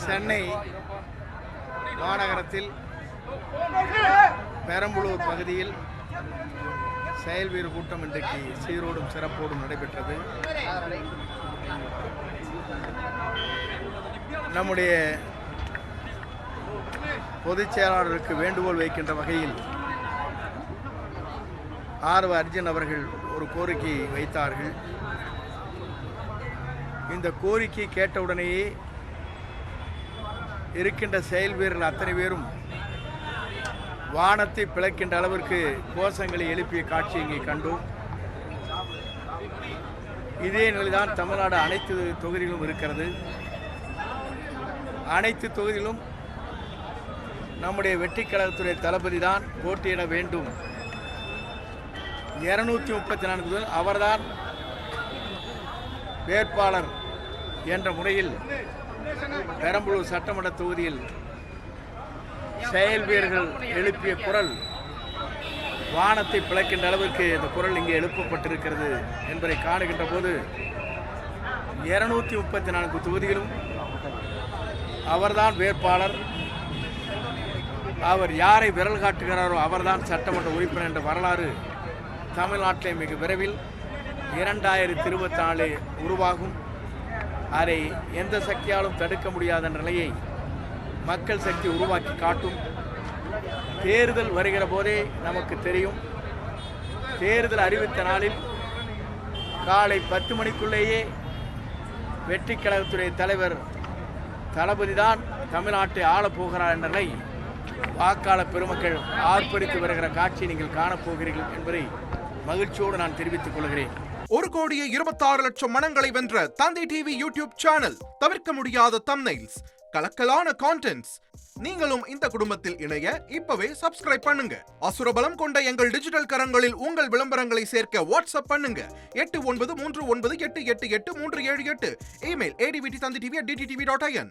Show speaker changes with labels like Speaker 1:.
Speaker 1: சென்னை மாநகரத்தில் பெரம்பலூர் பகுதியில் செயல் வீரர் கூட்டம் இன்றைக்கு சீரோடும் சிறப்போடும் நடைபெற்றது. நம்முடைய பொதுச் செயலாளருக்கு வேண்டுகோள் வைக்கின்ற வகையில் ஆர்வ அர்ஜுன் அவர்கள் ஒரு கோரிக்கை வைத்தார்கள். இந்த கோரிக்கை கேட்டவுடனேயே இருக்கின்ற செயல் வீரர்கள் அத்தனை பேரும் வானத்தை பிளக்கின்ற அளவிற்கு கோஷங்களை எழுப்பிய காட்சி இங்கே கண்டோம். இதே நிலைதான் தமிழ்நாடு அனைத்து தொகுதியிலும் இருக்கிறது. அனைத்து தொகுதியிலும் நம்முடைய வெற்றிக் கழகத்துடைய தளபதி தான் போட்டியிட வேண்டும். 234 அவர்தான் வேட்பாளர் என்ற முறையில் பெரம்பலூர் சட்டமன்ற தொகுதியில் செயல் வீரர்கள் எழுப்பிய குரல் வானத்தை பிளக்கின்ற அளவிற்கு இந்த குரல் இங்கே எழுப்பப்பட்டிருக்கிறது என்பதை காணுகின்ற போது 234 தொகுதியிலும் அவர்தான் வேட்பாளர், அவர் யாரை விரல் காட்டுகிறாரோ அவர்தான் சட்டமன்ற உறுப்பினர் என்ற வரலாறு தமிழ்நாட்டிலே மிக விரைவில் 2024 உருவாகும். அதை எந்த சக்தியாலும் தடுக்க முடியாத நிலையை மக்கள் சக்தி உருவாக்கி காட்டும். தேர்தல் வருகிற போதே நமக்கு தெரியும். தேர்தல் அறிவித்த நாளில் காலை 10 மணிக்குள்ளேயே வெற்றிக் கழகத்துடைய தலைவர் தளபதி தான் தமிழ்நாட்டை ஆளப்போகிறார் என்ற நிலை வாக்காளர் பெருமக்கள் ஆர்ப்பரித்து வருகிற காட்சியை நீங்கள் காணப்போகிறீர்கள் என்பதை மகிழ்ச்சியோடு நான் தெரிவித்துக் கொள்கிறேன்.
Speaker 2: 1,26,00,000 மனங்களை வென்ற தந்தி டிவி யூடியூப் சேனல். தவிர்க்க முடியாத தம்ப்நெயில்ஸ், கலக்கலான கான்டென்ட்ஸ். நீங்களும் இந்த குடும்பத்தில் இணைய இப்பவே சப்ஸ்கிரைப் பண்ணுங்க. அசுரபலம் கொண்ட எங்கள் டிஜிட்டல் கரங்களில் உங்கள் விளம்பரங்களை சேர்க்க வாட்ஸ்அப் பண்ணுங்க. 8939888838. Email advttv@dttv.in.